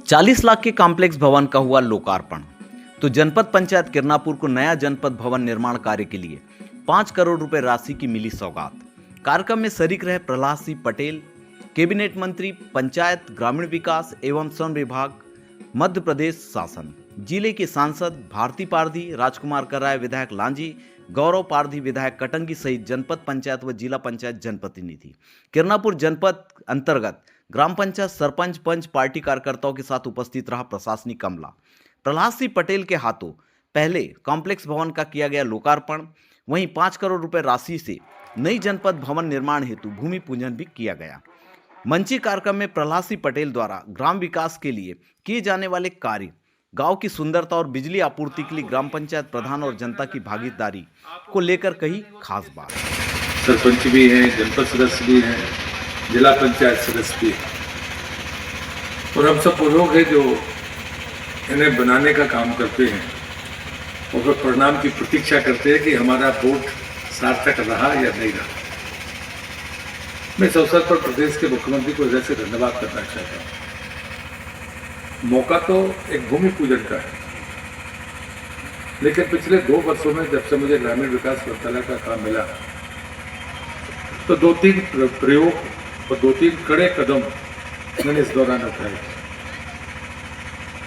40 लाख के कॉम्प्लेक्स भवन का हुआ लोकार्पण। तो जनपद पंचायत किरनापुर को नया जनपद भवन निर्माण कार्य के लिए 5 करोड़ रुपए राशि की मिली सौगात। कार्यक्रम में शरीक रहे प्रहलाद सिंह पटेल, कैबिनेट मंत्री, पंचायत ग्रामीण विकास एवं श्रम विभाग, मध्य प्रदेश शासन, जिले के सांसद भारती पारधी, राजकुमार कराय विधायक लांजी, गौरव पारधी विधायक कटंगी सहित जनपद पंचायत व जिला पंचायत जनप्रतिनिधि। किरनापुर जनपद अंतर्गत ग्राम पंचायत सरपंच पंच पार्टी कार्यकर्ताओं के साथ उपस्थित रहा प्रशासनिक अमला। प्रहलाद सिंह पटेल के हाथों पहले कॉम्प्लेक्स भवन का किया गया लोकार्पण, वहीं 5 करोड़ रुपए राशि से नई जनपद भवन निर्माण हेतु भूमि पूजन भी किया गया। मंची कार्यक्रम में प्रहलाद सिंह पटेल द्वारा ग्राम विकास के लिए किए जाने वाले कार्य, गांव की सुंदरता और बिजली आपूर्ति के लिए ग्राम पंचायत प्रधान और जनता की भागीदारी को लेकर कही खास बात। सरपंच भी हैं, जनपद सदस्य भी हैं, जिला पंचायत सदस्य भी हैं, और हम सब वो लोग हैं जो इन्हें बनाने का काम करते हैं और फिर परिणाम की प्रतीक्षा करते हैं कि हमारा वोट सार्थक रहा या नहीं रहा। मैं इस अवसर पर प्रदेश के मुख्यमंत्री को हृदय से धन्यवाद करना चाहता हूँ। मौका तो एक भूमि पूजन का है, लेकिन पिछले 2 वर्षों में जब से मुझे ग्रामीण विकास मंत्रालय का काम मिला तो 2-3 प्रयोग और 2-3 कड़े कदम मैंने इस दौरान उठाए।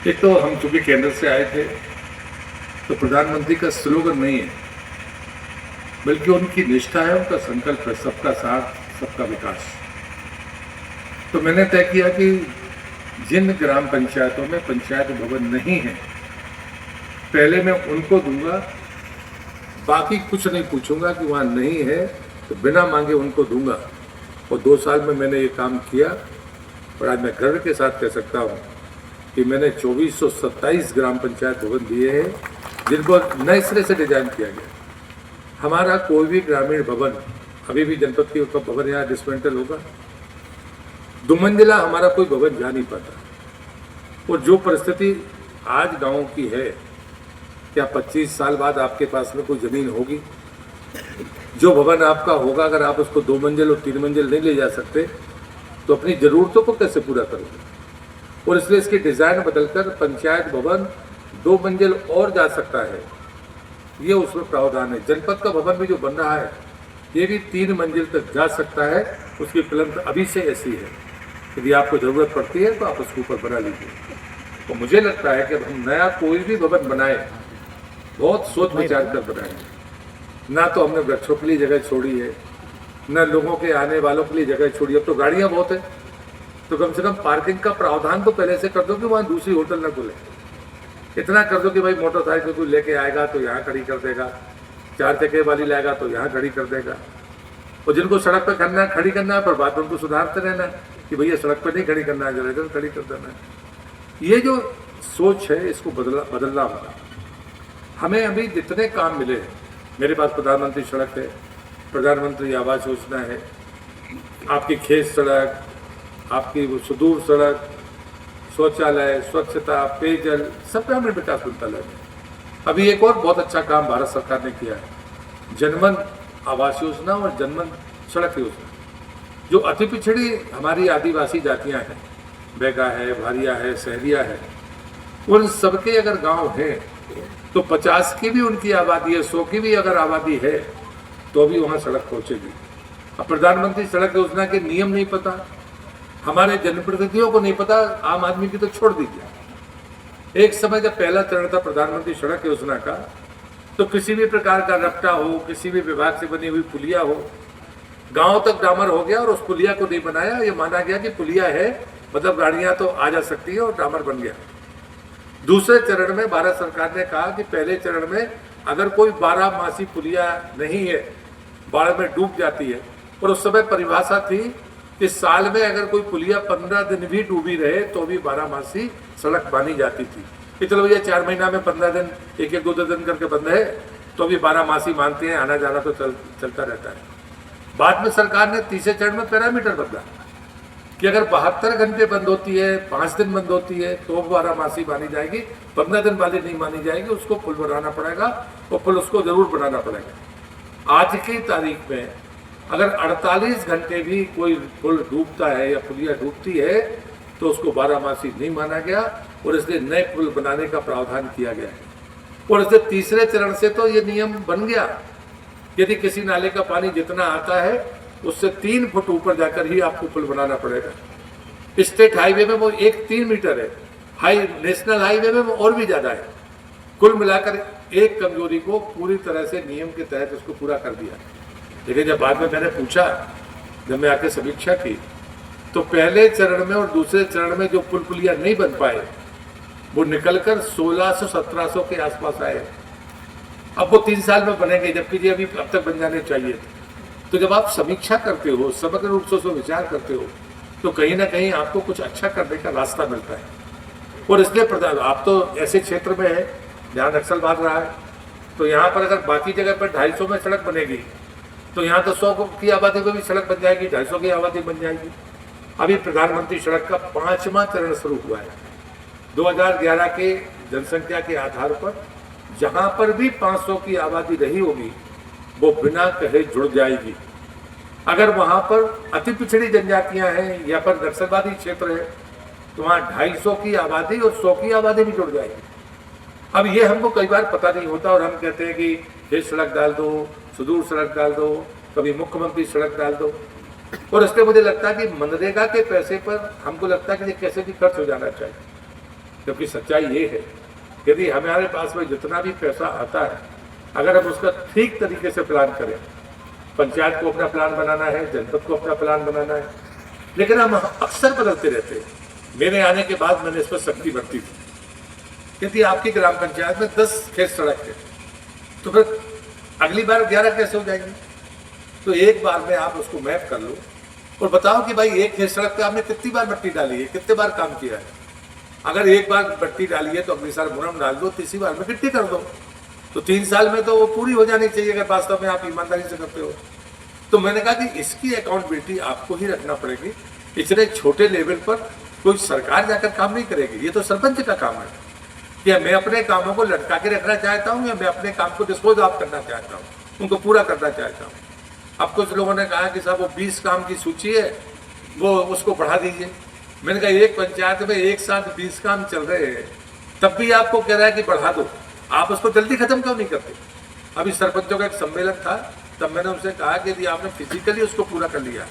एक तो हम चूंकि केंद्र से आए थे तो प्रधानमंत्री का स्लोगन नहीं है, बल्कि उनकी निष्ठा है, उनका संकल्प है, सबका साथ सबका विकास। तो मैंने तय किया कि जिन ग्राम पंचायतों में पंचायत भवन नहीं है, पहले मैं उनको दूंगा, बाकी कुछ नहीं पूछूंगा कि वहाँ नहीं है तो बिना मांगे उनको दूंगा। और 2 साल में मैंने ये काम किया और आज मैं गर्व के साथ कह सकता हूँ कि मैंने 2427 ग्राम पंचायत भवन दिए हैं, जिनको नए सिरे से डिजाइन किया गया। हमारा कोई भी ग्रामीण भवन, अभी भी जनपद की भवन यहाँ डिसमेंटल होगा, 2 मंजिला हमारा कोई भवन जा नहीं पाता। और जो परिस्थिति आज गाँव की है, क्या 25 साल बाद आपके पास में कोई ज़मीन होगी? जो भवन आपका होगा, अगर आप उसको 2 मंजिल और 3 मंजिल नहीं ले जा सकते तो अपनी ज़रूरतों को कैसे पूरा करोगे? और इसलिए इसकी डिज़ाइन बदलकर पंचायत भवन 2 मंजिल और जा सकता है, ये उसमें प्रावधान है। जनपद का भवन भी जो बन रहा है ये भी 3 मंजिल तक जा सकता है। उसकी प्लंथ अभी से ऐसी है, यदि आपको ज़रूरत पड़ती है तो आप उसके ऊपर बना लीजिए। तो मुझे लगता है कि अब हम नया कोई भी भवन बनाए, बहुत सोच विचार कर बनाए। ना तो हमने वृक्षों के लिए जगह छोड़ी है, न लोगों के आने वालों के लिए जगह छोड़ी। अब तो गाड़ियाँ बहुत है, तो कम से कम पार्किंग का प्रावधान तो पहले से कर दो कि वहाँ दूसरी होटल न खुले। इतना कर दो कि भाई मोटरसाइकिल कोई लेके आएगा तो यहाँ खड़ी कर देगा, 4 चक्के वाली लाएगा तो यहाँ खड़ी कर देगा। और जिनको सड़क पर खड़ी करना है, पर बात उनको सुधारते रहना है कि भैया सड़क पर नहीं खड़ी करना है, जरा इधर खड़ी कर देना है। ये जो सोच है इसको बदलना होगा। हमें अभी जितने काम मिले हैं, मेरे पास प्रधानमंत्री सड़क है, प्रधानमंत्री आवास योजना है, आपकी खेत सड़क, आपकी वो सुदूर सड़क, शौचालय, स्वच्छता, पेयजल, सब ग्रामीण विकास मंत्रालय में। अभी एक और बहुत अच्छा काम भारत सरकार ने किया है, जनमन आवास योजना और जनमन सड़क योजना। जो अति पिछड़ी हमारी आदिवासी जातियां हैं, बैगा है, भारिया है, सहरिया है, उन सबके अगर गांव हैं तो 50 की भी उनकी आबादी है, 100 की भी अगर आबादी है तो भी वहाँ सड़क पहुँचेगी। अब प्रधानमंत्री सड़क योजना के नियम नहीं पता, हमारे जनप्रतिनिधियों को नहीं पता, आम आदमी की तो छोड़ दीजिए। एक समय जब पहला चरण था प्रधानमंत्री सड़क योजना का, तो किसी भी प्रकार का रफ्ता हो, किसी भी विभाग से बनी हुई पुलिया हो, गांव तक डामर हो गया और उस पुलिया को नहीं बनाया। ये माना गया कि पुलिया है मतलब गाड़ियां तो आ जा सकती है और डामर बन गया। दूसरे चरण में भारत सरकार ने कहा कि पहले चरण में अगर कोई 12 मासी पुलिया नहीं है, बाढ़ में डूब जाती है, और उस समय परिभाषा थी कि साल में अगर कोई पुलिया 15 दिन भी डूबी रहे तो भी 12 मासी सड़क मानी जाती थी। कि चलो भैया 4 महीना में 15 दिन, 1-2 दिन करके बंद है तो भी 12 मासी मानते हैं, आना जाना तो चलता रहता है। बाद में सरकार ने तीसरे चरण में पैरामीटर बदला कि अगर 72 घंटे बंद होती है, 5 दिन बंद होती है तो 12 मासी मानी जाएगी, 15 दिन वाली नहीं मानी जाएगी, उसको पुल बनाना पड़ेगा और पुल उसको जरूर बनाना पड़ेगा। आज की तारीख में अगर 48 घंटे भी कोई पुल डूबता है या पुलिया डूबती है तो उसको बारहमासी नहीं माना गया और इसलिए नए पुल बनाने का प्रावधान किया गया है। और इसलिए तीसरे चरण से तो ये नियम बन गया, यदि किसी नाले का पानी जितना आता है उससे 3 फुट ऊपर जाकर ही आपको पुल बनाना पड़ेगा। स्टेट हाईवे में वो 3 मीटर है, नेशनल हाईवे में वो और भी ज्यादा है। कुल मिलाकर एक कमजोरी को पूरी तरह से नियम के तहत उसको पूरा कर दिया। लेकिन जब बाद में मैंने पूछा, जब मैं आके समीक्षा की, तो पहले चरण में और दूसरे चरण में जो पुल पुलिया नहीं बन पाए वो निकलकर 1600-1700 के आसपास आए। अब वो 3 साल में बनेंगे, जबकि ये अभी अब तक बन जाने चाहिए थे। तो जब आप समीक्षा करते हो, समग्र रूप से उसको विचार करते हो, तो कहीं ना कहीं आपको कुछ अच्छा करने का रास्ता मिलता है। और इसलिए आप तो ऐसे क्षेत्र में है जहाँ नक्सलवाद रहा है, तो यहाँ पर अगर बाकी जगह पर 250 में सड़क बनेगी तो यहाँ तो 100 की आबादी में भी सड़क बन जाएगी, 250 की आबादी बन जाएगी। अभी प्रधानमंत्री सड़क का 5वां चरण शुरू हुआ है। 2011 के जनसंख्या के आधार पर जहाँ पर भी 500 की आबादी रही होगी वो बिना कहे जुड़ जाएगी। अगर वहाँ पर अति पिछड़ी जनजातियाँ हैं या पर नक्सलवादी क्षेत्र है तो वहाँ 250 की आबादी और 100 की आबादी भी जुड़ जाएगी। अब ये हमको कई बार पता नहीं होता और हम कहते हैं कि ये सड़क डाल दो, सुदूर सड़क डाल दो, कभी मुख्यमंत्री सड़क डाल दो। और इसलिए मुझे लगता है कि मनरेगा के पैसे पर हमको लगता है कि ये कैसे भी खर्च हो जाना चाहिए, क्योंकि सच्चाई ये है यदि हमारे पास में जितना भी पैसा आता है अगर हम उसका ठीक तरीके से प्लान करें, पंचायत को अपना प्लान बनाना है, जनपद को अपना प्लान बनाना है, लेकिन हम अक्सर बदलते रहते हैं। मेरे आने के बाद मैंने इस पर सख्ती बरती थी। यदि आपकी ग्राम पंचायत में 10 खेत सड़क है तो फिर अगली बार 11 कैसे हो जाएंगे? तो एक बार में आप उसको मैप कर लो और बताओ कि भाई एक खेत सड़क पे आपने कितनी बार मिट्टी डाली है, कितने बार काम किया है। अगर एक बार मिट्टी डाली है तो अगली साल मुरम डाल दो, तीसरी बार में गिट्टी कर दो, तो 3 साल में तो वो पूरी हो जानी चाहिए अगर वास्तव में आप ईमानदारी से करते हो। तो मैंने कहा कि इसकी अकाउंटेबिलिटी आपको ही रखना पड़ेगी। इतने छोटे लेवल पर कोई सरकार जाकर काम नहीं करेगी, ये तो सरपंच का काम है कि मैं अपने कामों को लटका के रखना चाहता हूँ या मैं अपने काम को डिस्पोज ऑफ करना चाहता हूँ, उनको पूरा करना चाहता हूँ। अब कुछ लोगों ने कहा कि साहब वो 20 काम की सूची है, वो उसको बढ़ा दीजिए। मैंने कहा एक पंचायत में एक साथ 20 काम चल रहे हैं, तब भी आपको कह रहा है कि बढ़ा दो, आप उसको जल्दी खत्म क्यों नहीं करते? अभी सरपंचों का एक सम्मेलन था, तब मैंने उनसे कहा कि यदि आपने फिजिकली उसको पूरा कर लिया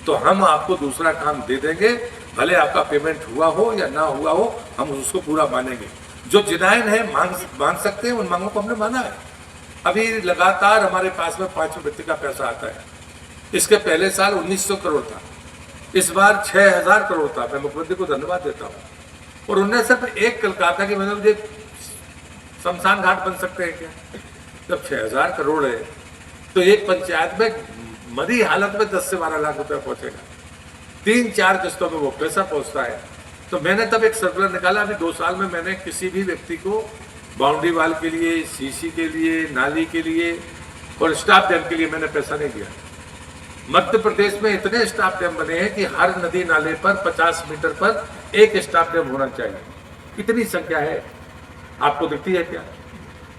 तो हम आपको दूसरा काम दे देंगे, भले आपका पेमेंट हुआ हो या ना हुआ हो, हम उसको पूरा मानेंगे। जो जिनायन है मान सकते हैं, उन मांगों को हमने माना है। अभी लगातार हमारे पास में 5वें वित्त का पैसा आता है। इसके पहले साल 1900 करोड़ था, इस बार 6000 करोड़ था। मैं मुख्यमंत्री को धन्यवाद देता हूँ। और उन्होंने सिर्फ एक कल कहा था कि मैंने मुझे शमशान घाट बन सकते हैं क्या? जब 6000 करोड़ है तो एक पंचायत में मरी हालत में 10 से 12 लाख रुपया पहुंचेगा। 3-4 किस्तों में वो पैसा पहुंचता है। तो मैंने तब एक सर्कुलर निकाला, अभी 2 साल में मैंने किसी भी व्यक्ति को बाउंड्री वाल के लिए, सीसी के लिए, नाली के लिए और स्टाफ डैम के लिए मैंने पैसा नहीं दिया। मध्य प्रदेश में इतने स्टाफ डैम बने हैं कि हर नदी नाले पर 50 मीटर पर एक स्टाफ डैम होना चाहिए। कितनी संख्या है आपको दिखती है क्या?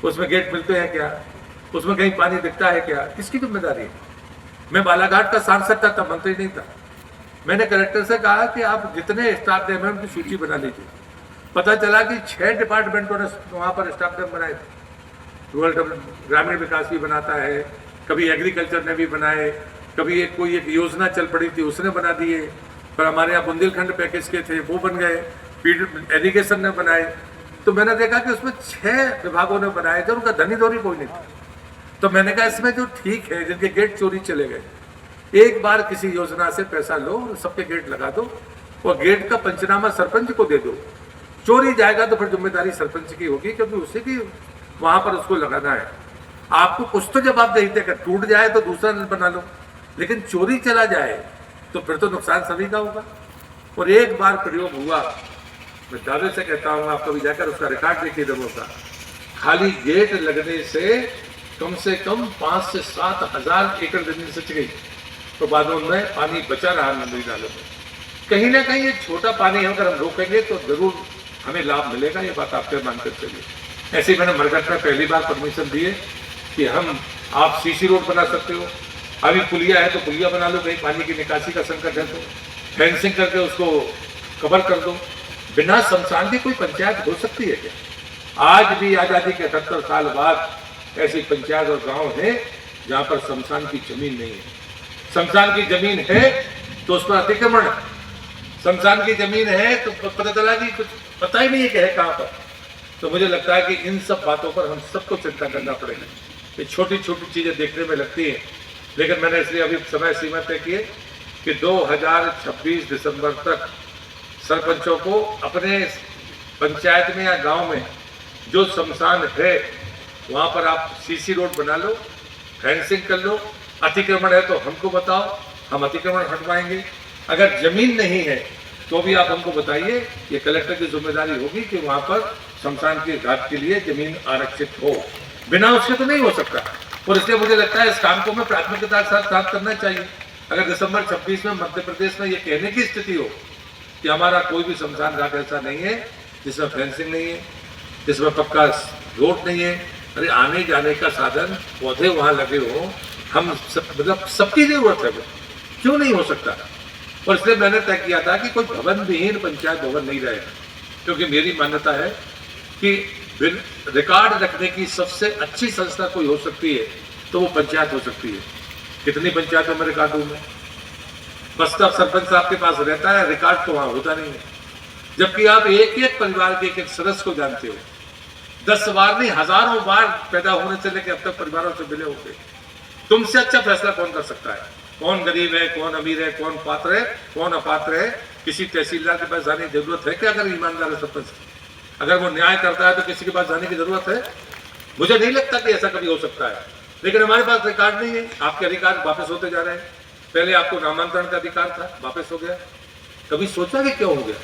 उसमें गेट मिलते हैं क्या? उसमें कहीं पानी दिखता है क्या? किसकी जिम्मेदारी है? मैं बालाघाट का सांसद था, तब मंत्री नहीं था। मैंने कलेक्टर से कहा कि आप जितने स्टाफ डैम है उनकी सूची बना लीजिए। पता चला कि 6 डिपार्टमेंटों ने वहाँ पर स्टाफ डैम बनाए थे। रूरल ग्रामीण विकास भी बनाता है, कभी एग्रीकल्चर ने भी बनाए, कभी कोई एक योजना चल पड़ी थी उसने बना दिए, पर हमारे यहाँ बुंदेलखंड पैकेज के थे वो बन गए, एजुकेशन ने बनाए। तो मैंने देखा कि उसमें 6 विभागों ने बनाए थे, उनका धनी धोरी कोई नहीं था। तो मैंने कहा इसमें जो ठीक है, जिनके गेट चोरी चले गए, एक बार किसी योजना से पैसा लो और सबके गेट लगा दो और गेट का पंचनामा सरपंच को दे दो। चोरी जाएगा तो फिर जिम्मेदारी सरपंच की होगी, क्योंकि उसी की वहां पर उसको लगाना है। आपको कुछ तो जवाबदेही देकर, टूट जाए तो दूसरा बना लो, लेकिन चोरी चला जाए तो फिर तो नुकसान सभी का होगा। और एक बार प्रयोग हुआ, मैं दावे से कहता हूँ, आप कभी जाकर उसका रिकॉर्ड देखिए दबों का, खाली गेट लगने से कम 5 से 7 हजार एकड़ जमीन सच गई। तो बाद में पानी बचा रहा नदी नालों में। कहीं ना कहीं ये छोटा पानी अगर हम रोकेंगे तो जरूर हमें लाभ मिलेगा, ये बात आपके मानकर चलिए। ऐसे ही मैंने मरघट में पहली बार परमिशन दिए कि आप सीसी रोड बना सकते हो, अभी पुलिया है तो पुलिया बना लो, कहीं पानी की निकासी का संकट है तो फेंसिंग करके उसको कवर कर दो। बिना शमशान की कोई पंचायत हो सकती है क्या? आज भी आजादी के 78 साल बाद ऐसी पंचायत और गांव है जहां पर शमशान की जमीन नहीं है। शमशान की जमीन है तो उस पर अतिक्रमण है, शमशान की जमीन है तो पता चला कि कुछ पता ही नहीं है कि है कहां पर। तो मुझे लगता है कि इन सब बातों पर हम सबको चिंता करना पड़ेगा। ये छोटी छोटी चीजें देखने में लगती हैं, लेकिन मैंने इसलिए अभी समय सीमा तय की है कि 2026 दिसंबर तक सरपंचों को अपने पंचायत में या गांव में जो शमशान है वहां पर आप सीसी रोड बना लो, फेंसिंग कर लो। अतिक्रमण है तो हमको बताओ, हम अतिक्रमण हटवाएंगे। अगर जमीन नहीं है तो भी आप हमको बताइए, ये कलेक्टर की जिम्मेदारी होगी कि वहां पर शमशान के घाट के लिए जमीन आरक्षित हो। बिना उसके तो नहीं हो सकता, और इसलिए मुझे लगता है इस काम को हमें प्राथमिकता के साथ करना चाहिए। अगर दिसंबर 26 में मध्य प्रदेश में ये कहने की स्थिति हो कि हमारा कोई भी शमशान घाट ऐसा नहीं है जिसमें फेंसिंग नहीं है, जिसमें पक्का रोड नहीं है, अरे आने जाने का साधन, पौधे वहां लगे हो, हम सब मतलब सबकी जरूरत है, वो क्यों नहीं हो सकता? और इसलिए मैंने तय किया था कि कोई भवन विहीन पंचायत भवन नहीं रहेगा, क्योंकि मेरी मान्यता है कि रिकॉर्ड रखने की सबसे अच्छी संस्था कोई हो सकती है तो वो पंचायत हो सकती है। कितनी पंचायतों में रिकॉर्ड हूं मैं? बस तब सरपंच साहब के पास रहता है, रिकॉर्ड तो वहां होता नहीं है। जबकि आप एक एक परिवार के एक एक सदस्य को जानते हो, 10 बार नहीं हजारों बार पैदा होने से लेकर अब तक परिवारों से मिले होते। तुमसे अच्छा फैसला कौन कर सकता है? कौन गरीब है, कौन अमीर है, कौन पात्र है, कौन अपात्र है? किसी तहसीलदार के पास जाने की जरूरत है क्या? अगर ईमानदार है सरपंच, अगर वो न्याय करता है तो किसी के पास जाने की जरूरत है? मुझे नहीं लगता कि ऐसा कभी हो सकता है। लेकिन हमारे पास रिकॉर्ड नहीं है। आपके अधिकार वापस होते जा रहे हैं। पहले आपको नामांतरण का अधिकार था, वापस हो गया। कभी सोचा कि क्यों हो गया?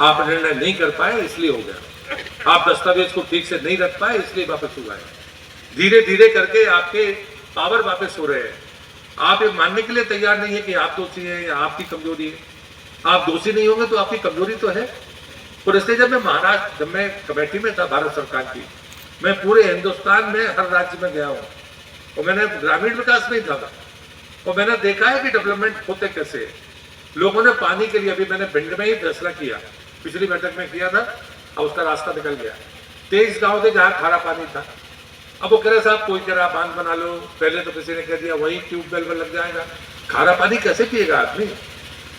आप निर्णय नहीं कर पाए इसलिए हो गया। आप दस्तावेज को ठीक से नहीं रख पाए इसलिए वापस हुआ है। धीरे धीरे करके आपके पावर वापस हो रहे हैं। आप ये मानने के लिए तैयार नहीं है कि आप दोषी हैं या आपकी कमजोरी है। आप दोषी नहीं होंगे तो आपकी कमजोरी तो है। और इसलिए जब मैं महाराष्ट्र, जब मैं कमेटी में था भारत सरकार की, मैं पूरे हिंदुस्तान में हर राज्य में गया हूँ और मैंने ग्रामीण विकास में ही था और मैंने देखा है कि डेवलपमेंट होते कैसे है। लोगों ने पानी के लिए, अभी मैंने भिंड में ही फैसला किया, पिछली बैठक में किया था, अब उसका रास्ता निकल गया। 23 गांव थे जहां खारा पानी था। अब वो कह रहे साहब कोई कह रहा बांध बना लो, पहले तो किसी ने कह दिया वही ट्यूबवेल में लग जाएगा। खारा पानी कैसे पिएगा आदमी?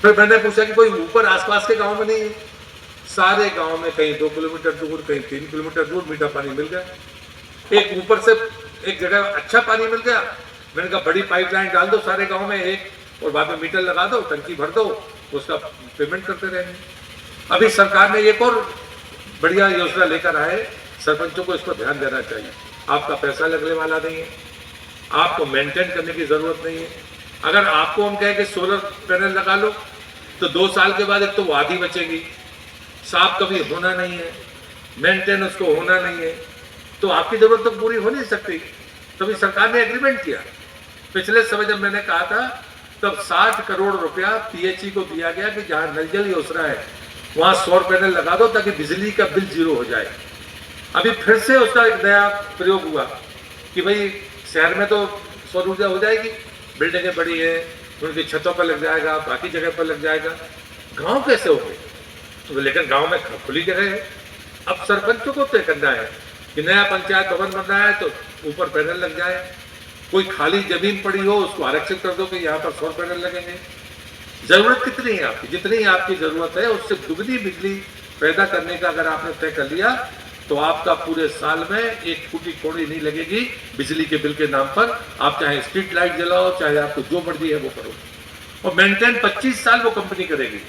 फिर मैंने पूछा कि कोई ऊपर आसपास के गांव में नहीं है? सारे गांव में कहीं 2 किलोमीटर दूर, कहीं 3 किलोमीटर दूर मीठा पानी मिल गया। एक ऊपर से एक जगह अच्छा पानी मिल गया। मैंने कहा बड़ी पाइपलाइन डाल दो सारे गांव में एक, और बाद में मीटर लगा दो, टंकी भर दो, उसका पेमेंट करते रहेंगे। अभी सरकार ने एक और बढ़िया योजना लेकर आए। सरपंचों को इस पर ध्यान देना चाहिए। आपका पैसा लगने वाला नहीं है, आपको मेंटेन करने की जरूरत नहीं है। अगर आपको हम कहें कि सोलर पैनल लगा लो तो 2 साल के बाद एक तो वो आधी बचेगी, साफ कभी होना नहीं है, मेंटेन उसको होना नहीं है, तो आपकी जरूरत तो पूरी हो नहीं सकती। तभी सरकार ने एग्रीमेंट किया। पिछले समय जब मैंने कहा था तब 60 करोड़ रुपया पीएचई को दिया गया कि जहां नल जल योजना है वहां सौर पैनल लगा दो ताकि बिजली का बिल 0 हो जाए। अभी फिर से उसका एक नया प्रयोग हुआ कि भाई शहर में तो सौर ऊर्जा हो जाएगी, बिल्डिंगें बड़ी है, उनकी छतों पर लग जाएगा, बाकी जगह पर लग जाएगा। गांव कैसे होंगे? तो लेकिन गांव में खुली जगह है। अब सरपंचों को तय करना है कि नया पंचायत भवन बन रहा है तो ऊपर पैनल लग जाए। कोई खाली जमीन पड़ी हो उसको आरक्षित कर दो कि यहाँ पर सौर पैनल लगेंगे। जरूरत कितनी है आपकी? जितनी आपकी जरूरत है उससे दुगनी बिजली पैदा करने का अगर आपने तय कर लिया तो आपका पूरे साल में एक फूटी कौड़ी नहीं लगेगी बिजली के बिल के नाम पर। आप चाहे स्ट्रीट लाइट जलाओ, चाहे आपको जो मर्जी है वो करो, और मेंटेन 25 साल वो कंपनी करेगी।